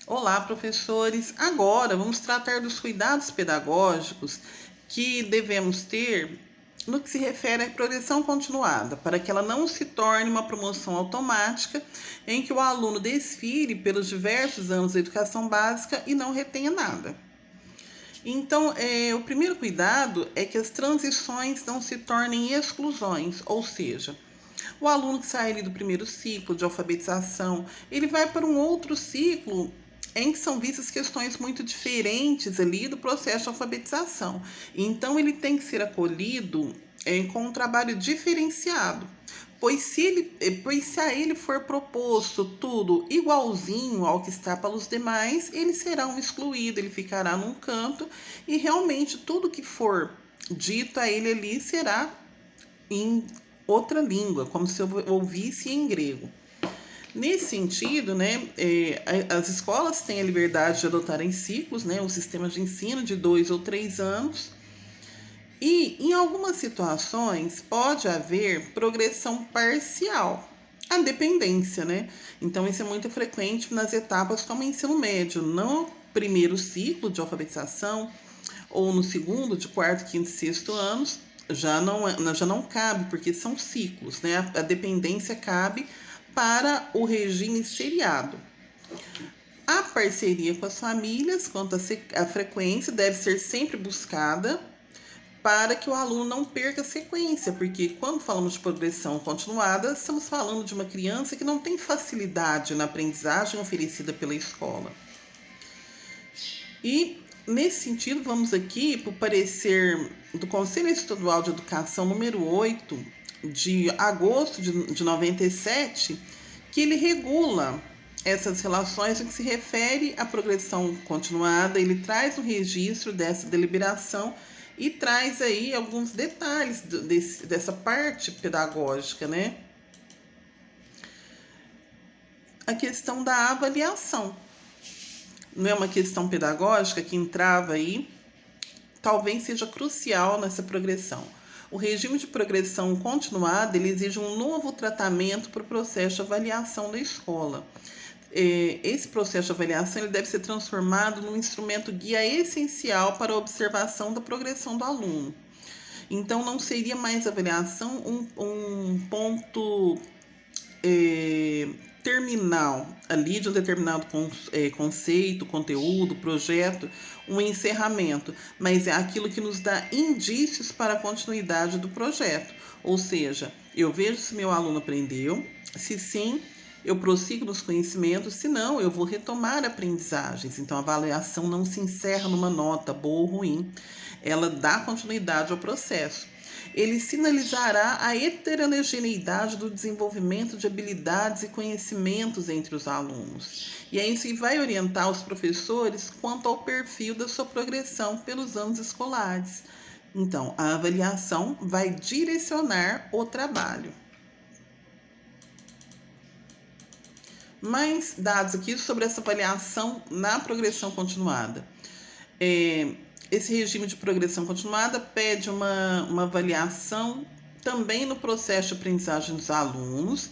Olá, professores! Agora vamos tratar dos cuidados pedagógicos que devemos ter no que se refere à progressão continuada, para que ela não se torne uma promoção automática em que o aluno desfile pelos diversos anos da educação básica e não retenha nada. Então, o primeiro cuidado é que as transições não se tornem exclusões, ou seja, o aluno que sai ali do primeiro ciclo de alfabetização, ele vai para um outro ciclo em que são vistas questões muito diferentes ali do processo de alfabetização. Então, ele tem que ser acolhido com um trabalho diferenciado. Pois se a ele for proposto tudo igualzinho ao que está para os demais, ele será um excluído, ele ficará num canto e realmente tudo que for dito a ele ali será em outra língua, como se eu ouvisse em grego. Nesse sentido, né, as escolas têm a liberdade de adotarem ciclos, né, o sistema de ensino de 2 ou 3 anos, e em algumas situações pode haver progressão parcial, a dependência, né? Então isso é muito frequente nas etapas como ensino médio, no primeiro ciclo de alfabetização ou no segundo, de quarto, quinto e sexto anos, já não cabe, porque são ciclos, né? A dependência cabe para o regime seriado. A parceria com as famílias, quanto à frequência, deve ser sempre buscada para que o aluno não perca a sequência, porque quando falamos de progressão continuada, estamos falando de uma criança que não tem facilidade na aprendizagem oferecida pela escola. E, nesse sentido, vamos aqui para o parecer do Conselho Estadual de Educação número 8, de agosto de 97, que ele regula essas relações no que se refere à progressão continuada, ele traz um registro dessa deliberação e traz aí alguns detalhes dessa parte pedagógica, né? A questão da avaliação. Não é uma questão pedagógica que entrava aí, talvez seja crucial nessa progressão. O regime de progressão continuada ele exige um novo tratamento para o processo de avaliação da escola. Esse processo de avaliação ele deve ser transformado num instrumento guia essencial para a observação da progressão do aluno. Então, não seria mais avaliação um ponto terminal ali de um determinado conceito, conteúdo, projeto, um encerramento, mas é aquilo que nos dá indícios para a continuidade do projeto. Ou seja, eu vejo se meu aluno aprendeu, se sim, eu prossigo nos conhecimentos, se não, eu vou retomar aprendizagens. Então, a avaliação não se encerra numa nota boa ou ruim, ela dá continuidade ao processo. Ele sinalizará a heterogeneidade do desenvolvimento de habilidades e conhecimentos entre os alunos. E é isso que vai orientar os professores quanto ao perfil da sua progressão pelos anos escolares. Então, a avaliação vai direcionar o trabalho. Mais dados aqui sobre essa avaliação na progressão continuada. Esse regime de progressão continuada pede uma avaliação também no processo de aprendizagem dos alunos,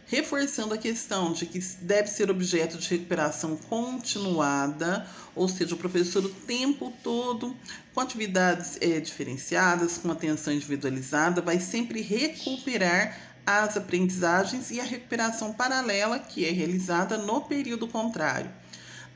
reforçando a questão de que deve ser objeto de recuperação continuada, ou seja, o professor o tempo todo, com atividades diferenciadas, com atenção individualizada, vai sempre recuperar as aprendizagens e a recuperação paralela que é realizada no período contrário,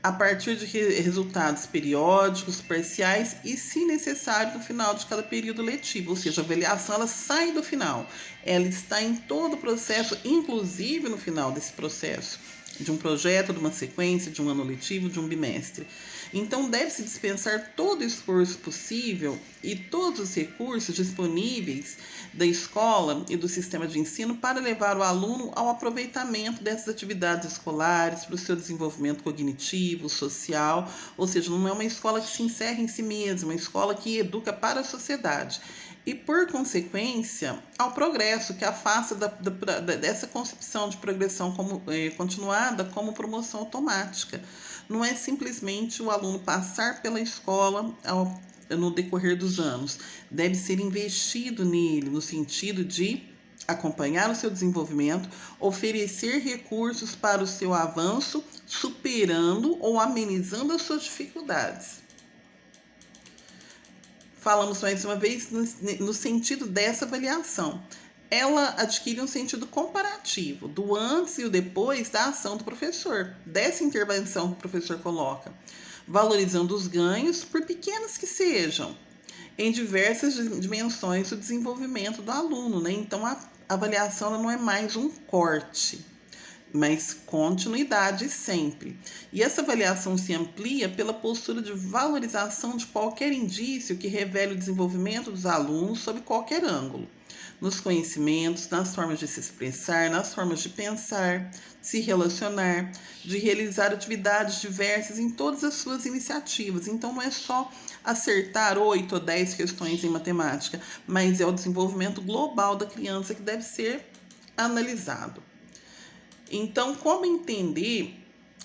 a partir de resultados periódicos, parciais e, se necessário, no final de cada período letivo. Ou seja, a avaliação ela sai do final, ela está em todo o processo, inclusive no final desse processo, de um projeto, de uma sequência, de um ano letivo, de um bimestre. Então, deve-se dispensar todo o esforço possível e todos os recursos disponíveis da escola e do sistema de ensino para levar o aluno ao aproveitamento dessas atividades escolares, para o seu desenvolvimento cognitivo, social, ou seja, não é uma escola que se encerra em si mesma, é uma escola que educa para a sociedade. E, por consequência, ao progresso, que afasta dessa concepção de progressão continuada como promoção automática. Não é simplesmente o aluno passar pela escola no decorrer dos anos. Deve ser investido nele, no sentido de acompanhar o seu desenvolvimento, oferecer recursos para o seu avanço, superando ou amenizando as suas dificuldades. Falamos mais uma vez no sentido dessa avaliação. Ela adquire um sentido comparativo do antes e o depois da ação do professor, dessa intervenção que o professor coloca, valorizando os ganhos, por pequenos que sejam, em diversas dimensões do desenvolvimento do aluno, né? Então, a avaliação não é mais um corte, mas continuidade sempre. E essa avaliação se amplia pela postura de valorização de qualquer indício que revele o desenvolvimento dos alunos sob qualquer ângulo, nos conhecimentos, nas formas de se expressar, nas formas de pensar, se relacionar, de realizar atividades diversas em todas as suas iniciativas. Então, não é só acertar 8 ou 10 questões em matemática, mas é o desenvolvimento global da criança que deve ser analisado. Então, como entender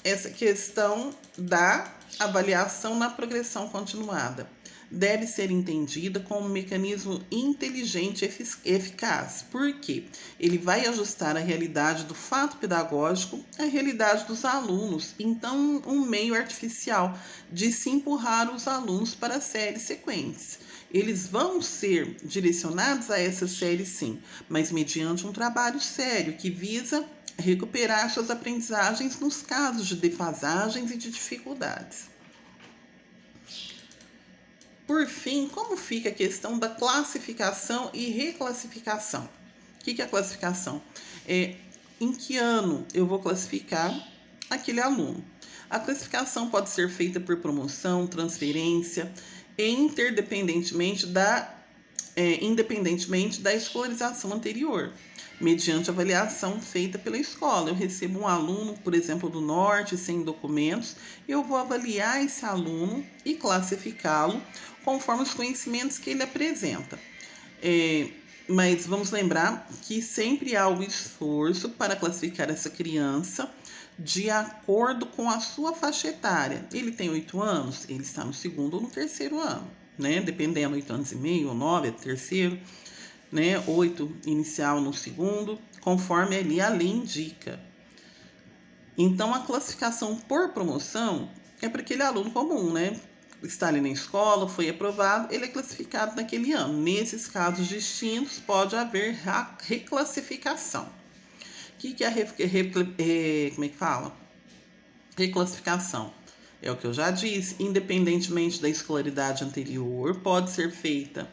essa questão da avaliação na progressão continuada? Deve ser entendida como um mecanismo inteligente e eficaz, porque ele vai ajustar a realidade do fato pedagógico à realidade dos alunos. Então, um meio artificial de se empurrar os alunos para séries sequentes. Eles vão ser direcionados a essa série, sim, mas mediante um trabalho sério que visa recuperar suas aprendizagens nos casos de defasagens e de dificuldades. Por fim, como fica a questão da classificação e reclassificação? O que é a classificação? Em que ano eu vou classificar aquele aluno? A classificação pode ser feita por promoção, transferência, independentemente da escolarização anterior, mediante avaliação feita pela escola. Eu recebo um aluno, por exemplo, do norte, sem documentos, eu vou avaliar esse aluno e classificá-lo conforme os conhecimentos que ele apresenta. Mas vamos lembrar que sempre há o esforço para classificar essa criança de acordo com a sua faixa etária. Ele tem 8 anos, ele está no segundo ou no terceiro ano, né? Dependendo, 8 anos e meio ou 9 é terceiro, né? 8 inicial no segundo, conforme ali a lei indica. Então, a classificação por promoção é para aquele aluno comum, né? Está ali na escola, foi aprovado, ele é classificado naquele ano. Nesses casos distintos, pode haver reclassificação. O que é como é que fala? Reclassificação. É o que eu já disse, independentemente da escolaridade anterior, pode ser feita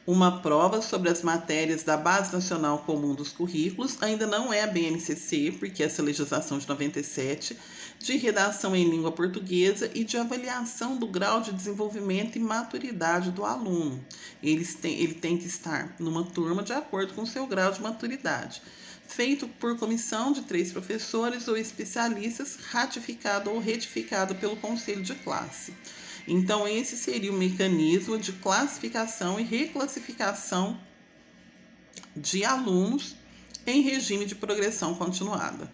uma prova sobre as matérias da Base Nacional Comum dos Currículos, ainda não é a BNCC, porque essa legislação de 97, de redação em língua portuguesa e de avaliação do grau de desenvolvimento e maturidade do aluno. Ele tem que estar numa turma de acordo com o seu grau de maturidade, feito por comissão de 3 professores ou especialistas, ratificado ou retificado pelo conselho de classe. Então, esse seria o mecanismo de classificação e reclassificação de alunos em regime de progressão continuada.